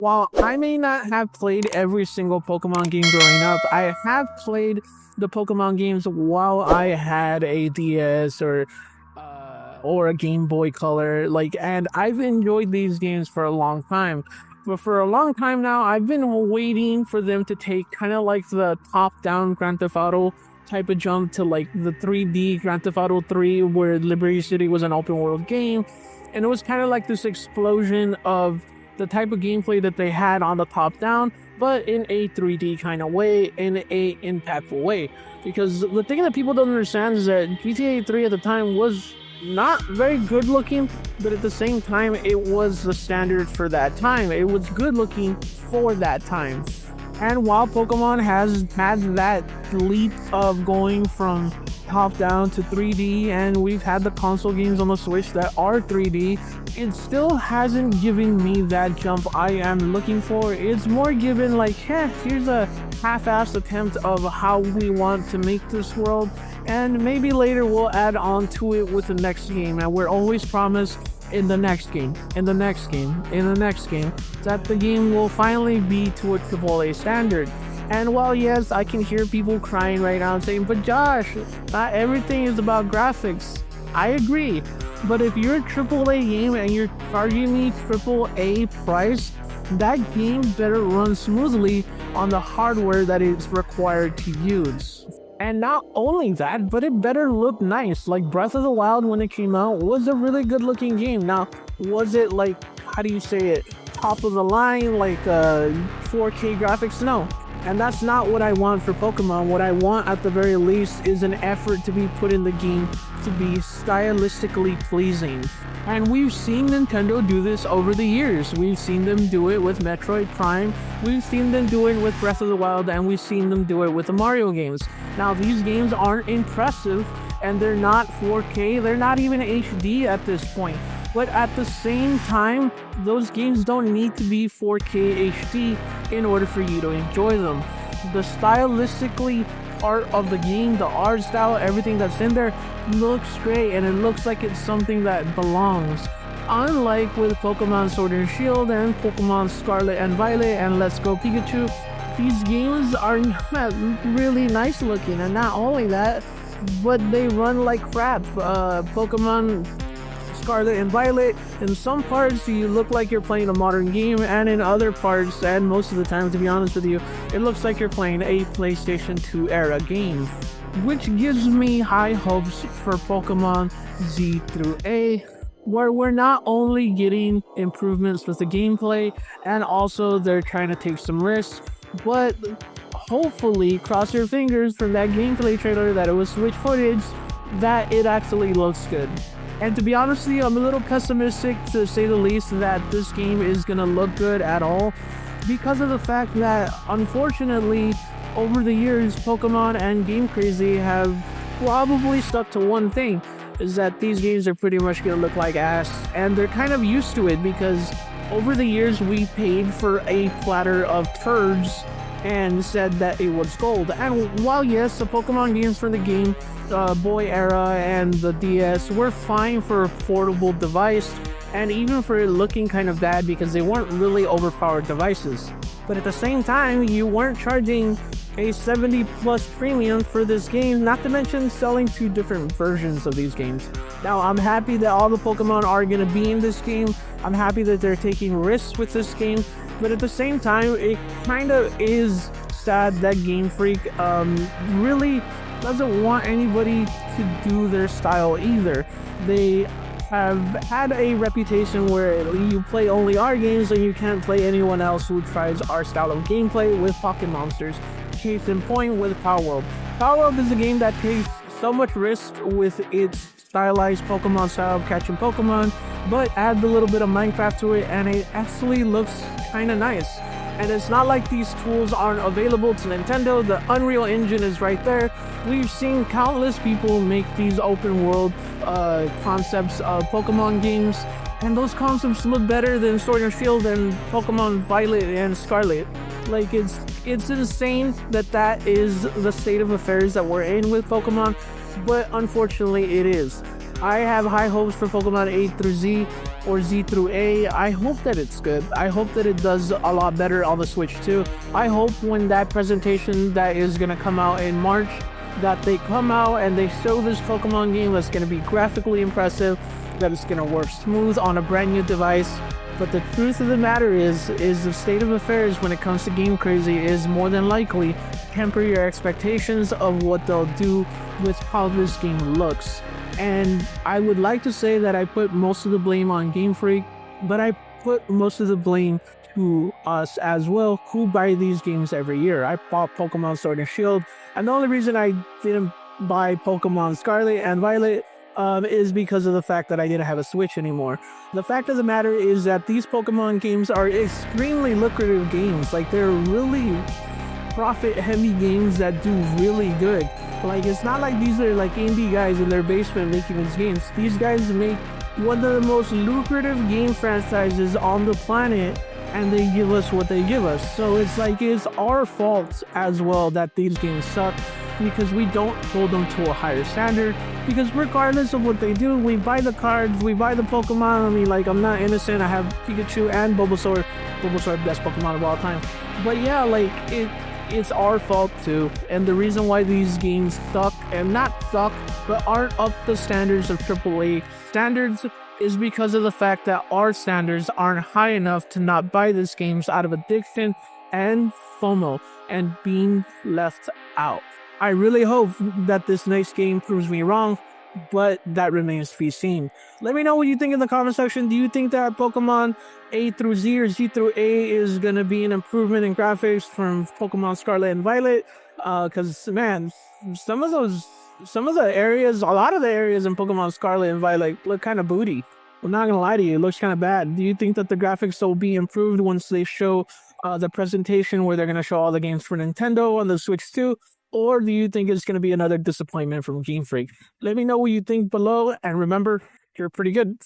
While I may not have played every single Pokemon game growing up, I have played the Pokemon games while I had a DS or a Game Boy Color. And I've enjoyed these games for a long time. But for a long time now, I've been waiting for them to take kind of like the top-down Grand Theft Auto type of jump to like the 3D Grand Theft Auto 3, where Liberty City was an open world game, and it was kind of like this explosion of the type of gameplay that they had on the top down, but in a 3D kind of way, in a impactful way. Because the thing that people don't understand is that GTA 3 at the time was not very good looking, but at the same time, it was the standard for that time. It was good looking for that time. And while Pokemon has had that leap of going from top down to 3D, and we've had the console games on the Switch that are 3D, it still hasn't given me that jump I am looking for. It's more given like, here's a half-assed attempt of how we want to make this world, and maybe later we'll add on to it with the next game. And we're always promised in the next game, in the next game, in the next game, that the game will finally be to a AAA standard. And while yes, I can hear people crying right now and saying, but Josh, not everything is about graphics. I agree. But if you're a AAA game and you're charging me AAA price, that game better run smoothly on the hardware that is required to use. And not only that, but it better look nice. Like Breath of the Wild, when it came out, was a really good looking game. Now, was it like, how do you say it, top of the line, like 4K graphics? No. And that's not what I want for Pokemon. What I want at the very least is an effort to be put in the game to be stylistically pleasing. And we've seen Nintendo do this over the years. We've seen them do it with Metroid Prime, we've seen them do it with Breath of the Wild, and we've seen them do it with the Mario games. Now, these games aren't impressive, and they're not 4K, they're not even HD at this point. But at the same time, those games don't need to be 4K HD in order for you to enjoy them. The stylistically part of the game, the art style, everything that's in there looks great, and it looks like it's something that belongs. Unlike with Pokemon Sword and Shield and Pokemon Scarlet and Violet and Let's Go Pikachu, these games are not really nice looking, and not only that, but they run like crap. Pokemon Scarlet and Violet, in some parts you look like you're playing a modern game, and in other parts, and most of the time to be honest with you, it looks like you're playing a PlayStation 2 era game. Which gives me high hopes for Pokemon Z through A, where we're not only getting improvements with the gameplay, and also they're trying to take some risks, but hopefully, cross your fingers from that gameplay trailer that it was Switch footage, that it actually looks good. And to be honest with you, I'm a little pessimistic, to say the least, that this game is gonna look good at all, because of the fact that, unfortunately, over the years, Pokemon and Game Crazy have probably stuck to one thing, is that these games are pretty much gonna look like ass, and they're kind of used to it, because over the years we paid for a platter of turds and said that it was gold. And while yes, the Pokemon games for the Game Boy era and the DS were fine for a portable device, and even for it looking kind of bad because they weren't really overpowered devices. But at the same time, you weren't charging a 70 plus premium for this game, not to mention selling two different versions of these games. Now, I'm happy that all the Pokemon are going to be in this game. I'm happy that they're taking risks with this game, but at the same time, it kind of is sad that Game Freak really doesn't want anybody to do their style either. They have had a reputation where you play only our games and you can't play anyone else who tries our style of gameplay with Pocket Monsters. Case in point with Power World. Power World is a game that takes so much risk with its stylized Pokemon style of catching Pokemon, but add a little bit of Minecraft to it and it actually looks kind of nice. And it's not like these tools aren't available to Nintendo. The Unreal Engine is right there. We've seen countless people make these open world concepts of Pokemon games, and those concepts look better than Sword and Shield and Pokemon Violet and Scarlet. Like, it's insane that that is the state of affairs that we're in with Pokemon, but unfortunately it is. I have high hopes for Pokemon A through Z, or Z through A. I hope that it's good. I hope that it does a lot better on the Switch too. I hope when that presentation that is going to come out in March, that they come out and they show this Pokemon game that's going to be graphically impressive, that it's going to work smooth on a brand new device. But the truth of the matter is the state of affairs when it comes to Game Crazy is more than likely temper your expectations of what they'll do with how this game looks. And I would like to say that I put most of the blame on Game Freak, but I put most of the blame to us as well, who buy these games every year. I bought Pokemon Sword and Shield, and the only reason I didn't buy Pokemon Scarlet and Violet is because of the fact that I didn't have a Switch anymore. The fact of the matter is that these Pokemon games are extremely lucrative games. Like, they're really profit-heavy games that do really good. Like, it's not like these are like indie guys in their basement making these games. These guys make one of the most lucrative game franchises on the planet, and they give us what they give us. So it's like, it's our fault as well that these games suck, because we don't hold them to a higher standard. Because regardless of what they do, we buy the cards, we buy the Pokemon. I mean, like, I'm not innocent. I have Pikachu and Bulbasaur. Bulbasaur, best Pokemon of all time. But yeah, like, it's our fault too. And the reason why these games suck, and not suck, but aren't up the standards of AAA standards, is because of the fact that our standards aren't high enough to not buy these games out of addiction and FOMO and being left out. I really hope that this next game proves me wrong, but that remains to be seen. Let me know what you think in the comment section. Do you think that Pokemon A through Z or Z through A is going to be an improvement in graphics from Pokemon Scarlet and Violet? Because, man, some of the areas, a lot of the areas in Pokemon Scarlet and Violet look kind of booty. I'm not going to lie to you, it looks kind of bad. Do you think that the graphics will be improved once they show the presentation where they're going to show all the games for Nintendo on the Switch too? Or do you think it's going to be another disappointment from Game Freak? Let me know what you think below, and remember, you're pretty good.